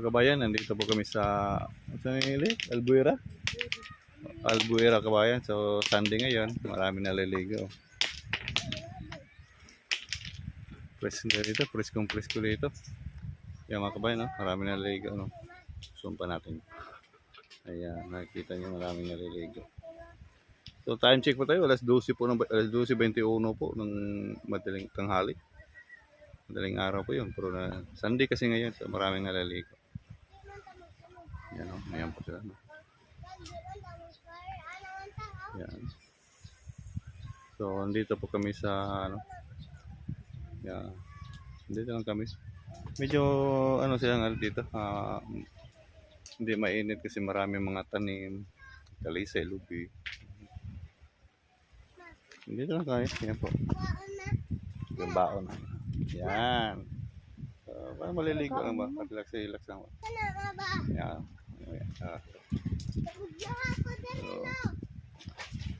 kabayan, nandito po kami sa saan nili? Albuera kabayan. So Sunday ngayon, marami naliligo. Press dito, press ko dito. Yan mga kabayan, no? Marami naliligo, no? Zoom pa natin. Ayan, nakikita niyo marami naliligo. So time check po tayo, alas 12 po, alas 12:21 po ng madaling tanghali. Madaling araw po yun, pero na Sunday kasi ngayon, so maraming naliligo. Yan, no? Ayan po sila, no? Yan. So andito po kami sa ano. Yan. Dito lang kami. Medyo ano silang ano dito, hindi mainit kasi marami mga tanim, talisay, lubi. Dito lang kami. Yan po. Yung baon. Yan. So, parang maliligo lang ba? Relax lang ba? Yan. Yan. So,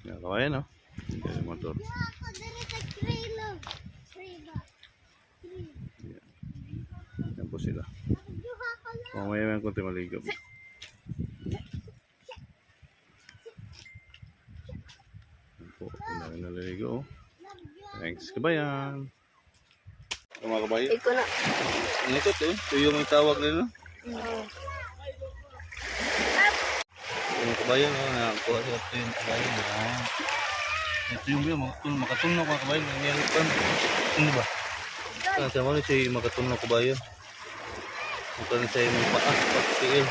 yan. Kawayan, no? Hindi yung motor. Yan po sila. Mamaya may konti maligo. Yan po. Ang naliligo. Thanks, kabayan. Mga kabayan. Iko na. Nikot eh. Ito yung may tawag nila. Yung kabayan, nakakuha sila ito yung kabayan. Ito yung makatunog mga kabayan. Ano ba? Sama na siya makatunog kabayan. Bukan na siya yung paa. Pagsigil.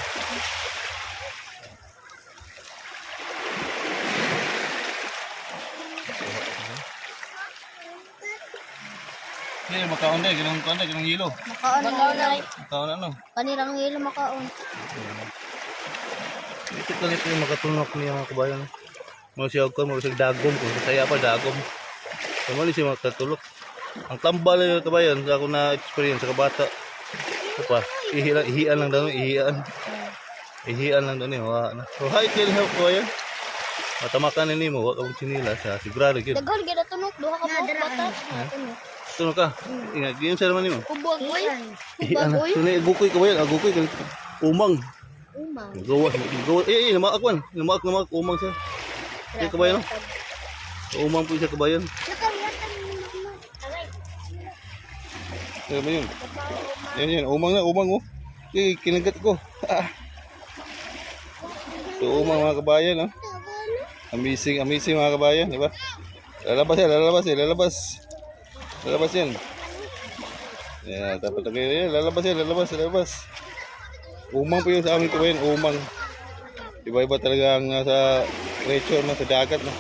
Hindi, makaon na. Ganang hilo. Makaon na. Makaon ano? Kanirang hilo makaon. Ito ganito yung makatunog niya mga kabayan. Mga siya ko, mga siya dagom. Kung saya pa dagom. Sama siya makatulog. Ang tambal na yung kabayan. Sa ako na experience sa kabata. Ito pa. Ihian lang daw. Ihian lang daw niya. So hi, can help ko yan. Matamakan na mo. Huwag akong sinila sa sigurado. Daghan gina tunog. Duha ka po bata. Tunog ka. Ingat. Ganyan sa naman mo. Ubag boy. Ihian na. Tunay, agukoy kabayan. Agukoy. Umang. Umang. Gawa. Namaak man. Namaak. Umang siya. Siya kabayan. Umang po siya kabayan. Ano ba yun? Yan. Umang oh. Kinagat ko. So umang mga kabayan, no? Amazing mga kabayan, di ba? Lalabas yan. Yan, dapat yan. Lalabas. Umang po yun sa amin kabayan, umang. Iba-iba talaga ang sa nature, no? Sa dagat, no?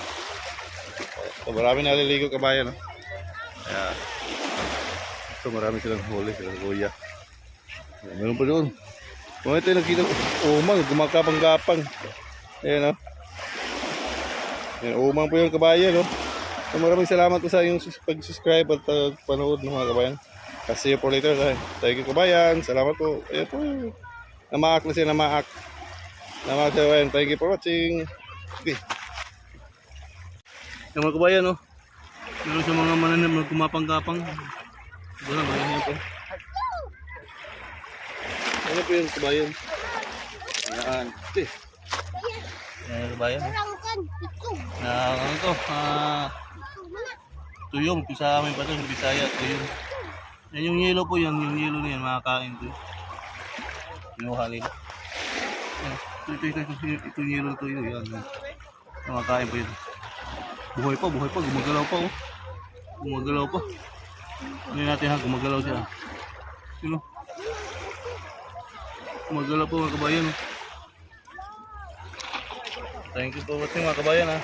So marami naliligo kabayan, no? Yan. So marami silang huli, silang kuya. Meron pa doon. Kung ito yung nakita ko, umang, gumakapang-gapang. Ayan, no? Ayan, umang po yung kabayan, no? So maraming salamat po sa inyong pag-subscribe at panood ng mga kabayan. See you for later. Thank you kabayan. Salamat po. Ayan po. Namaak na siya, namaak. Namaak siya kabayan. Thank you for watching. Okay. Yung mga kabayan, no? Meron sa mga mananap na kumapang-gapang. Doon na, ganyan po. Ano po yung kabayan? Ayan. Ayan kabayan. Ano ito? Tuyong. Ito sa amin pa ito. Sa Bisaya. Tuyong. Yan yung yelo po yan. Yung yelo na yan. Makakain ko. Pinuha nila. Ito yung yelo ito. Yan. Makakain po yun. Buhay pa. Gumagalaw pa. Gumagalaw pa. Ano natin ha, gumagalaw siya. Sino? Gumagalaw po mga kabayan. Thank you for watching mga kabayan ha.